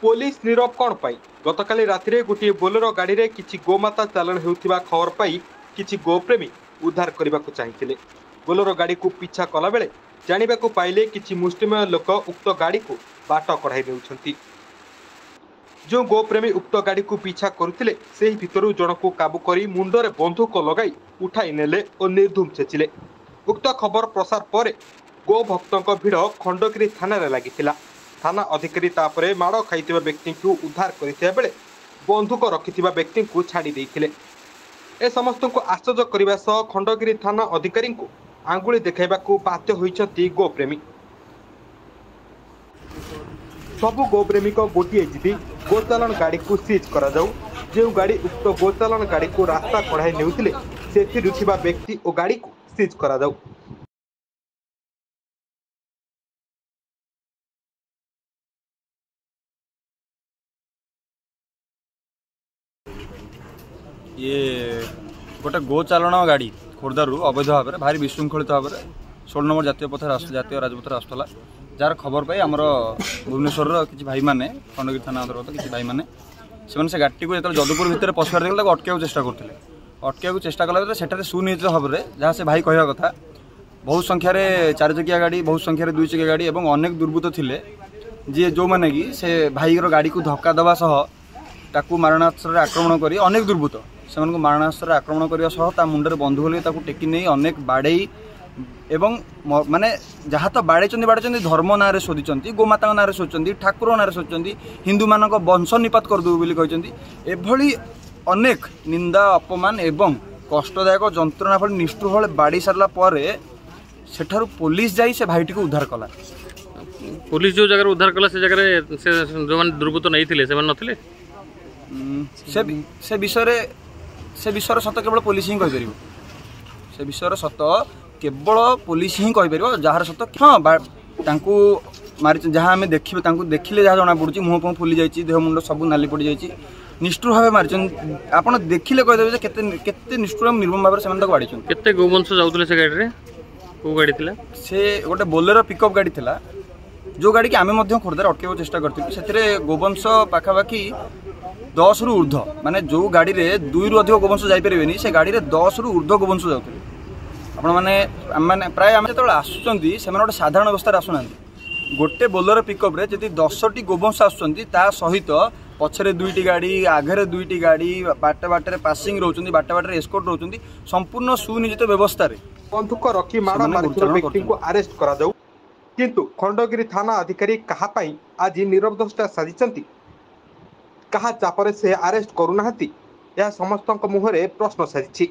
Police Nirav कौन पाई गतकाली रातिरे गोटे Bolero गाड़ी रे किछि गोमाता चालाण हेउथिबा खबर पाई किछि गोप्रेमी उद्धार करने को चाहिए। बोलेरो गाड़ी को पीछा कला बेले जानिबा को पाइले किछि मुष्टिमेय लोक उक्त गाड़ी को बाट कढ़ाई देउछंती। जो गोप्रेमी उक्त गाड़ी को पीछा करुथिले सेही भितरु जनकु काबू करी मुंडरे बंधुक लगाई उठाई नेले और निर्धूम छेचिले। उक्त खबर प्रसार पर गो भक्तों भिड़ खंडगिरी थाना रे लागिथिला। थाना अधिकारी तापरे माड़ खाइथिबा व्यक्ति को उद्धार करथिबा बेले बंधुक रखिथिबा व्यक्ति को छाड़ी देइथिले। ए समस्त को आश्चर्य करने सह खंडगिरी थाना अधिकारी को आंगुली देखाइबा को बाध्य होइछंती गोप्रेमी। सबु गोप्रेमी को गोटे जीवी गोचालाण गाड़ी को सीज करा जाऊ। जो गाड़ी उक्त गोचालाण गाड़ी को रास्ता कढ़ाई नेउथिले सेथिरु थिबा व्यक्ति और गाड़ी को सीज करा जाऊ। ये गोटे गो चालाण गाड़ी खोर्धारू अवैध भाव में भारी विशृंखलित भाव में 16 नंबर जातीय पथ जातीय राजपथ आसला जार खबर पाई आमर भुवनेश्वर किसी भाई मैंने खंडगिरी थाना अंतर्गत किसी भाई मैंने से गाड़ी को जो जदुपुर भितर पशुआर देखते अटक चेष्टा करते अटक चेष्टा कला से सुनियोजित भाव में जहाँ से भाई कहवा कथा बहुत संख्यार 4 चकिया गाड़ी बहुत संख्यार 2 चकिया गाड़ी और अनेक दुर्बृत्त थे जी जो मैंने कि से भाई गाड़ी को धक्का देवा सह ताकू मारणास्त्र आक्रमण कर अनेक दुर्बृत्त से मारणास्त्र आक्रमण करने मुंडे बंधु होते टेकी नहीं अनेक बाड़े एवं माने जहाँ तो बाड़े धर्म ना शोधिंट गोमाता ना शोधि ठाकुर ना शोधि हिंदू मान वंश निपात करदेव एभली अनेक निंदा अपमान एवं कष्टदायक जंत्रणा फल निष्ठुर भाव बाड़ी सारा पर सेठारु पुलिस जाई से भाईटी को उद्धार कला। पुलिस जो जगह उद्धार कला से जगह से जो मान दुर्बृत्त नहीं थिले से मान नथिले से विषय सत केवल पुलिस ही कहि से विषय सत केवल पुलिस ही कहि परिबो जार सत हाँ मारी जहाँ आम देखिले जहाँ जना पड़ी मुँह फुह फुली जाइए देह मुंड सब नाली पड़ जाइए निष्ठुर भाव मारी आप देखिले कहीदेवे केते निष्ठुर निर्मम भाव से बाड़ी केते गोवंश जाउतले से गाड़ी रे को गाड़ी थिला से गोटे बोलेरो पिकअप गाड़ी थिला जो गाड़ी की आम खोर्धार अटक चेष्टा करथिलु से गोवंश पाखापाखि 10 रु ऊर्ध्व माने जो गाड़ी रे 2 रु अधिक गोवंश जाइपारे से गाड़ी रे 10 रु ऊर्ध्व गोवंश जाउतले आपण माने प्राय आम जो आसुचंती से गोटे साधारण अवस्था आसुना गोटे बोलेरो पिकअप रे जदि 10टी गोवंश आसुचंती ता सहित पछरे 2टी गाड़ी आगे 2टी गाड़ी बाटे बाटे पासिंग रोचंती बाटे बाटे एस्कॉर्ट रोचंती संपूर्ण सुनियोजित व्यवस्था रे बंधुक रखी माड़ मारिथिबा व्यक्ति को अरेस्ट करा जाऊ। किंतु खंडगिरी थाना अधिकारी कहा पाई आज नीरव दृष्टा साजिचंती कहा चापरे से अरेस्ट करूनाहांती यह समस्त मुहरे प्रश्न साजिछि।